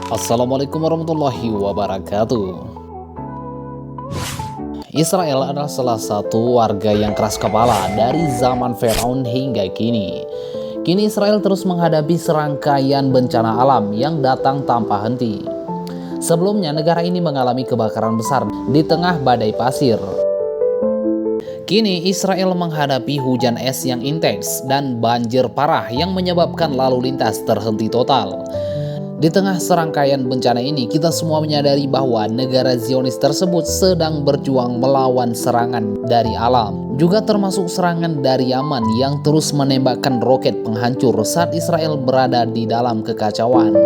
Assalamualaikum warahmatullahi wabarakatuh. Israel adalah salah satu warga yang keras kepala dari zaman Firaun hingga kini. Kini Israel terus menghadapi serangkaian bencana alam yang datang tanpa henti. Sebelumnya negara ini mengalami kebakaran besar di tengah badai pasir. Kini Israel menghadapi hujan es yang intens dan banjir parah yang menyebabkan lalu lintas terhenti total. Di tengah serangkaian bencana ini, kita semua menyadari bahwa negara Zionis tersebut sedang berjuang melawan serangan dari alam, juga termasuk serangan dari Yaman yang terus menembakkan roket penghancur saat Israel berada di dalam kekacauan.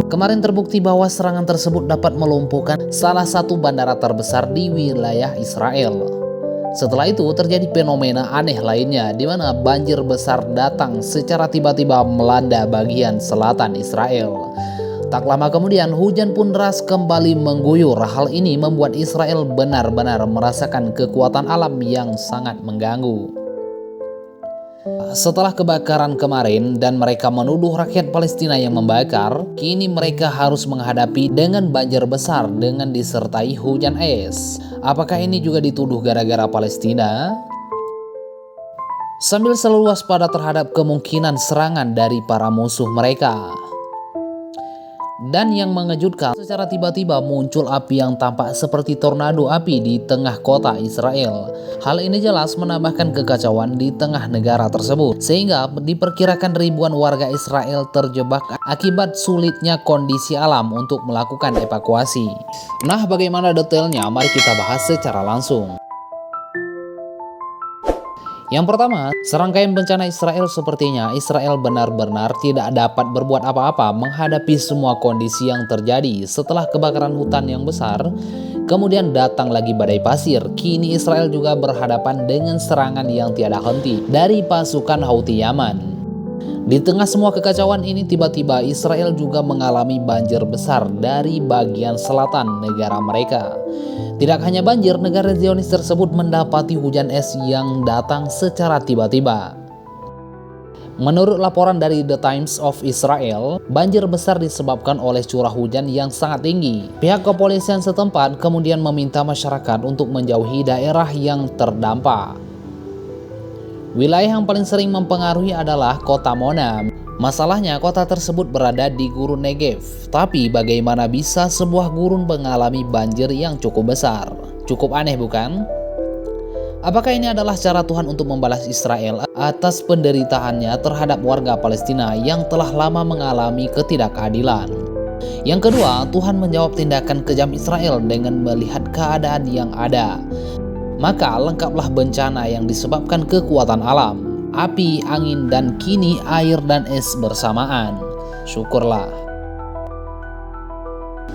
Kemarin terbukti bahwa serangan tersebut dapat melumpuhkan salah satu bandara terbesar di wilayah Israel. Setelah itu terjadi fenomena aneh lainnya di mana banjir besar datang secara tiba-tiba melanda bagian selatan Israel. Tak lama kemudian hujan pun deras kembali mengguyur. Hal ini membuat Israel benar-benar merasakan kekuatan alam yang sangat mengganggu. Setelah kebakaran kemarin dan mereka menuduh rakyat Palestina yang membakar, kini mereka harus menghadapi dengan banjir besar dengan disertai hujan es. Apakah ini juga dituduh gara-gara Palestina? Sambil selalu waspada terhadap kemungkinan serangan dari para musuh mereka. Dan yang mengejutkan, secara tiba-tiba muncul api yang tampak seperti tornado api di tengah kota Israel. Hal ini jelas menambahkan kekacauan di tengah negara tersebut, sehingga diperkirakan ribuan warga Israel terjebak akibat sulitnya kondisi alam untuk melakukan evakuasi. Nah, bagaimana detailnya? Mari kita bahas secara langsung. Yang pertama, serangkaian bencana Israel sepertinya Israel benar-benar tidak dapat berbuat apa-apa menghadapi semua kondisi yang terjadi setelah kebakaran hutan yang besar. Kemudian datang lagi badai pasir. Kini Israel juga berhadapan dengan serangan yang tiada henti dari pasukan Houthi Yaman. Di tengah semua kekacauan ini, tiba-tiba Israel juga mengalami banjir besar dari bagian selatan negara mereka. Tidak hanya banjir, negara Zionis tersebut mendapati hujan es yang datang secara tiba-tiba. Menurut laporan dari The Times of Israel, banjir besar disebabkan oleh curah hujan yang sangat tinggi. Pihak kepolisian setempat kemudian meminta masyarakat untuk menjauhi daerah yang terdampak. Wilayah yang paling sering mempengaruhi adalah kota Mona. Masalahnya kota tersebut berada di gurun Negev. Tapi bagaimana bisa sebuah gurun mengalami banjir yang cukup besar? Cukup aneh bukan? Apakah ini adalah cara Tuhan untuk membalas Israel atas penderitaannya terhadap warga Palestina yang telah lama mengalami ketidakadilan? Yang kedua, Tuhan menjawab tindakan kejam Israel dengan melihat keadaan yang ada. Maka lengkaplah bencana yang disebabkan kekuatan alam, api, angin, dan kini air dan es bersamaan. Syukurlah.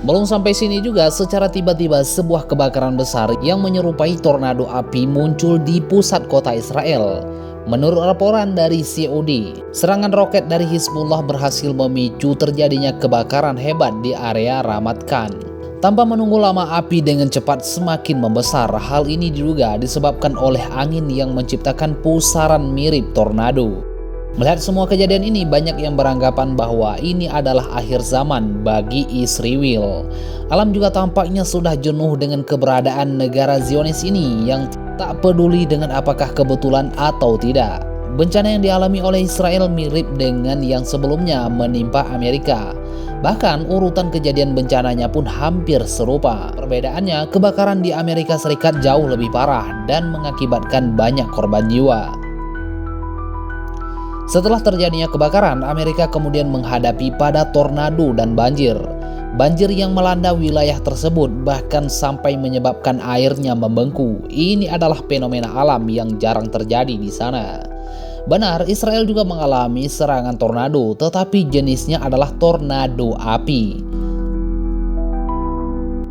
Belum sampai sini juga, secara tiba-tiba sebuah kebakaran besar yang menyerupai tornado api muncul di pusat kota Israel. Menurut laporan dari COD, serangan roket dari Hizbullah berhasil memicu terjadinya kebakaran hebat di area Ramat Gan. Tanpa menunggu lama, api dengan cepat semakin membesar. Hal ini diduga disebabkan oleh angin yang menciptakan pusaran mirip tornado. Melihat semua kejadian ini, banyak yang beranggapan bahwa ini adalah akhir zaman bagi Israel. Alam juga tampaknya sudah jenuh dengan keberadaan negara Zionis ini yang tak peduli dengan apakah kebetulan atau tidak. Bencana yang dialami oleh Israel mirip dengan yang sebelumnya menimpa Amerika. Bahkan urutan kejadian bencananya pun hampir serupa. Perbedaannya, kebakaran di Amerika Serikat jauh lebih parah dan mengakibatkan banyak korban jiwa. Setelah terjadinya kebakaran, Amerika kemudian menghadapi pada tornado dan banjir. Banjir yang melanda wilayah tersebut bahkan sampai menyebabkan airnya membengkak. Ini adalah fenomena alam yang jarang terjadi di sana. Benar, Israel juga mengalami serangan tornado, tetapi jenisnya adalah tornado api.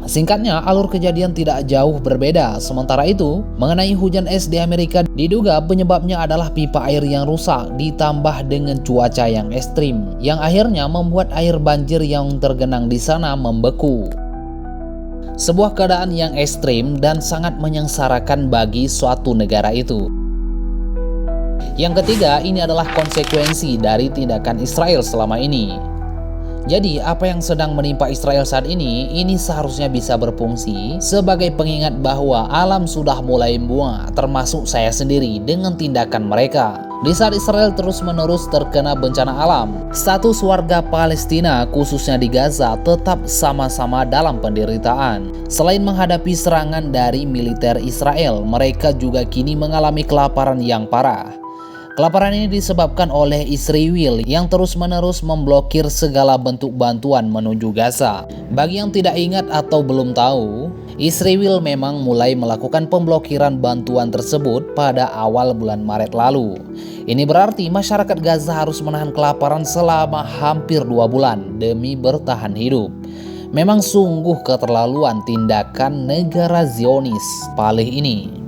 Singkatnya, alur kejadian tidak jauh berbeda. Sementara itu, mengenai hujan es di Amerika, diduga penyebabnya adalah pipa air yang rusak ditambah dengan cuaca yang ekstrim, yang akhirnya membuat air banjir yang tergenang di sana membeku. Sebuah keadaan yang ekstrim dan sangat menyengsarakan bagi suatu negara itu. Yang ketiga, ini adalah konsekuensi dari tindakan Israel selama ini. Jadi apa yang sedang menimpa Israel saat ini seharusnya bisa berfungsi sebagai pengingat bahwa alam sudah mulai muak, termasuk saya sendiri dengan tindakan mereka. Di saat Israel terus-menerus terkena bencana alam, status warga Palestina khususnya di Gaza tetap sama-sama dalam penderitaan. Selain menghadapi serangan dari militer Israel, mereka juga kini mengalami kelaparan yang parah. Kelaparan ini disebabkan oleh Israel yang terus-menerus memblokir segala bentuk bantuan menuju Gaza. Bagi yang tidak ingat atau belum tahu, Israel memang mulai melakukan pemblokiran bantuan tersebut pada awal bulan Maret lalu. Ini berarti masyarakat Gaza harus menahan kelaparan selama hampir 2 bulan demi bertahan hidup. Memang sungguh keterlaluan tindakan negara Zionis Palih ini.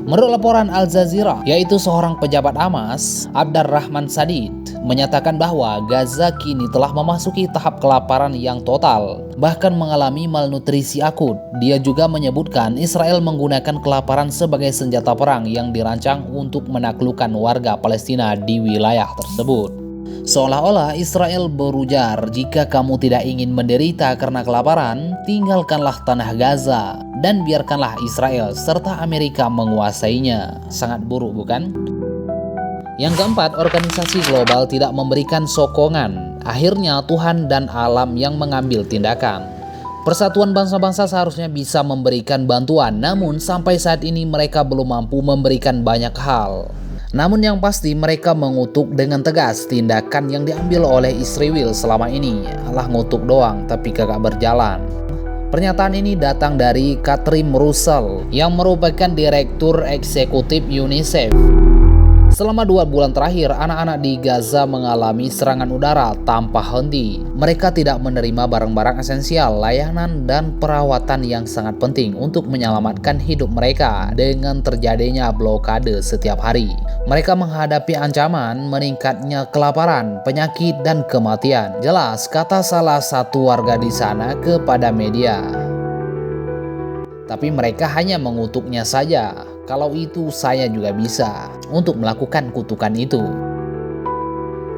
Menurut laporan Al Jazeera, yaitu seorang pejabat Hamas, Abdurrahman Sadid, menyatakan bahwa Gaza kini telah memasuki tahap kelaparan yang total, bahkan mengalami malnutrisi akut. Dia juga menyebutkan Israel menggunakan kelaparan sebagai senjata perang yang dirancang untuk menaklukkan warga Palestina di wilayah tersebut. Seolah-olah Israel berujar, jika kamu tidak ingin menderita karena kelaparan, tinggalkanlah tanah Gaza dan biarkanlah Israel serta Amerika menguasainya. Sangat buruk, bukan? Yang keempat, organisasi global tidak memberikan sokongan. Akhirnya Tuhan dan alam yang mengambil tindakan. Persatuan bangsa-bangsa seharusnya bisa memberikan bantuan, namun sampai saat ini mereka belum mampu memberikan banyak hal. Namun yang pasti mereka mengutuk dengan tegas tindakan yang diambil oleh Israel selama ini. Alah, ngutuk doang tapi kagak berjalan. Pernyataan ini datang dari Katrin Russell yang merupakan Direktur Eksekutif UNICEF. Selama 2 bulan terakhir, anak-anak di Gaza mengalami serangan udara tanpa henti. Mereka tidak menerima barang-barang esensial, layanan, dan perawatan yang sangat penting untuk menyelamatkan hidup mereka dengan terjadinya blokade setiap hari. Mereka menghadapi ancaman meningkatnya kelaparan, penyakit, dan kematian. Jelas, kata salah satu warga di sana kepada media. Tapi mereka hanya mengutuknya saja. Kalau itu saya juga bisa untuk melakukan kutukan itu.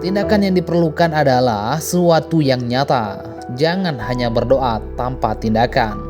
Tindakan yang diperlukan adalah sesuatu yang nyata. Jangan hanya berdoa tanpa tindakan.